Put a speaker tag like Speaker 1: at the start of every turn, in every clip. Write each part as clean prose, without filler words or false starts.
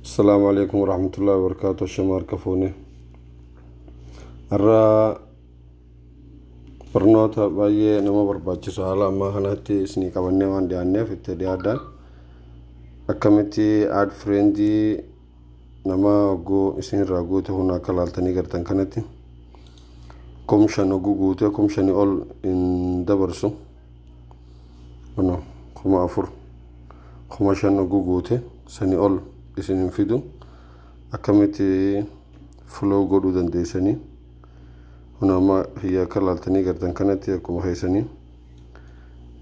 Speaker 1: السلام عليكم ورحمة الله وبركاته. الشمار كفوني irra barnoota baay'ee nama barbaachisu haala ammaa kanatti isinii qabannee waan dhiyaanneef itti dhiyaadhaan akkamitti add friendii nama oguu isinirraa guute hunda akka laaltanii gartan kanatti komshan oguu guute komshanii ol in dabarsu kuma 4 kuma 5 oguu guute sanii ol isinin fidu akkamitti flow godhuu dandeessanii huna ma hiya kalaaltanii gartan kanatti akkuma keessanii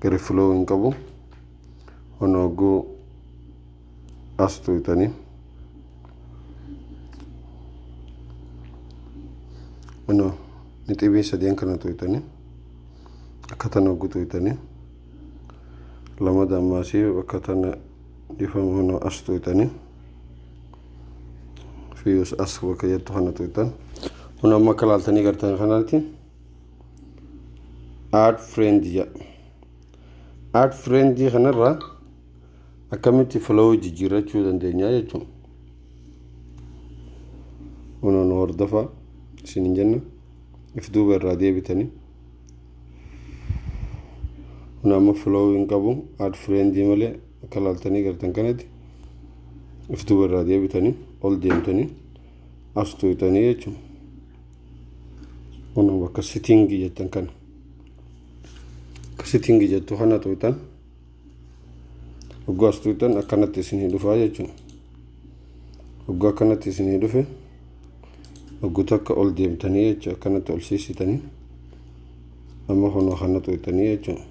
Speaker 1: gari flow hin qabu huna oguu as tuutanii huna nixibii sadeen kana tuutanii akkatan oguu tuutanii lama dammaasii akkatan dhifamu huna as tuutanii fiyus as wakayattu hana tuutan huna amma kalaaltanii gartan kanatti add friend ja add friend kanarra akkamitti flow jijiirrachuu dandeenya jechuun huna nu hordofa isinin jenna if duuba irraa deebitanii huna amma flow hin qabu add friend malee kalaaltanii gartan kanatti if duuba irraa deebitanii ol deemtanii as tuutanii jechuun huna bakka sittingii jettan kana sittingii jettu kana tuutan oguu as tuutan akkanatti isinii dhufaa jechuun oguu akkanatti isinii dhufe oguu takka ol deemtanii jechuun akkanatti ol siisitanii amma huna kana tuutanii jechuun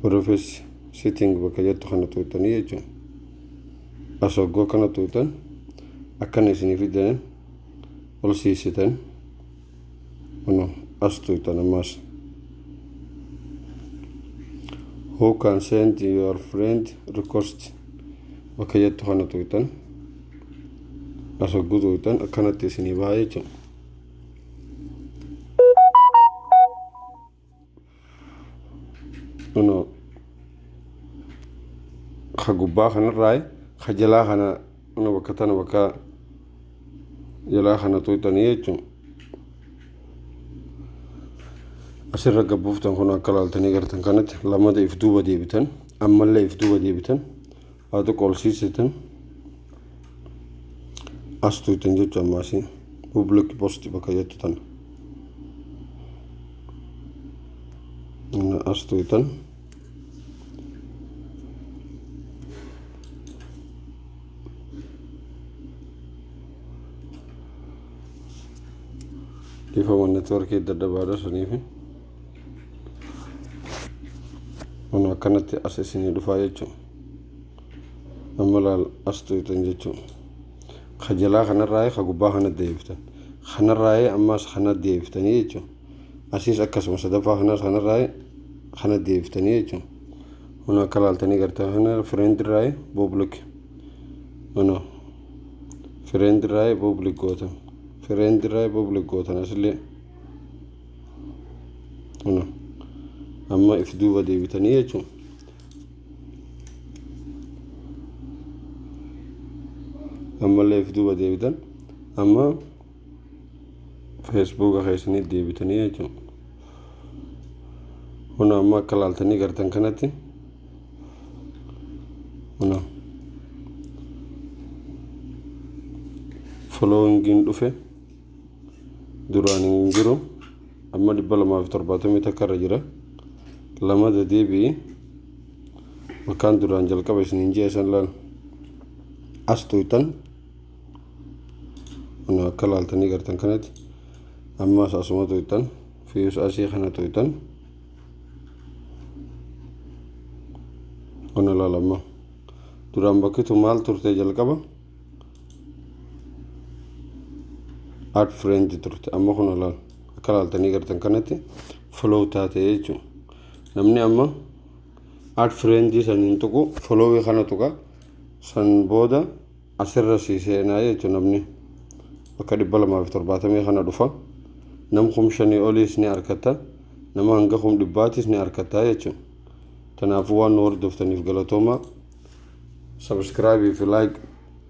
Speaker 1: profess sitting bakka jettu kana tuutanii jechuun as oguu kana tuutan akkana isinii fidan ol siisitan huna as tuutan ammas who can send your friend request bakka jettu kana tuutan as oguu tuutan akkanatti isinii bahaa jechuun huna gubbaa kanarraa jalaa kana huna bakka tana bakka jalaa kana tuutanii jechuun asirra gabbuuftan kun akka laaltanii gartan kanatti lamada if duuba deebitan ammallee if duuba deebitan haa tokko ol siisitan as tuutan jechuun ammaasii public post bakka jettu tana as tuutan ifama networkii daddabaadha saniifi huna akkanatti as isinii dhufaa jechuun amma laal as tuutan jechuun jalaa kanarraa ka gubbaa kana deebiftan kanarraa ammas kana deebiftanii jechuun asiis akkasuma sadaffaa kanas kanarraa kana deebiftanii jechuun huna akka laaltanii gartan kana friend irraa public huna friend irraa public gootan friend irraa public gootan asillee huna amma if duuba deebitanii jechuun ammallee if duuba deebitan amma facebook keessanii deebitanii jechuun huna amma akka laaltanii gartan kanatti huna following dhufe duraan hin jiru amma 270 takka irra jira lamada deebii bakkaan duraan jalqaba isiniin jeesan laal as tuutan huna akka laaltanii gartan kanatti ammas asuma tuutan fiyus asii kana tuutan huna laal amma duraan bakkitu maal turte jalqaba add friend turte amma huna laal akka laaltanii gartan kanatti follow taate jechuun namni amma add friend saniin tuqu follow kana tuqa san booda asirra siiseenaa jechuun namni bakka 270 kana dhufa nam 5 oliis ni arkata nama hanga 100 ni arkata jechuun tanaafuu waan nu hordoftaniif galatooma subscribe fi like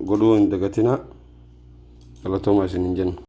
Speaker 1: godhuu hindagatina galatoomaa isiniin jenna.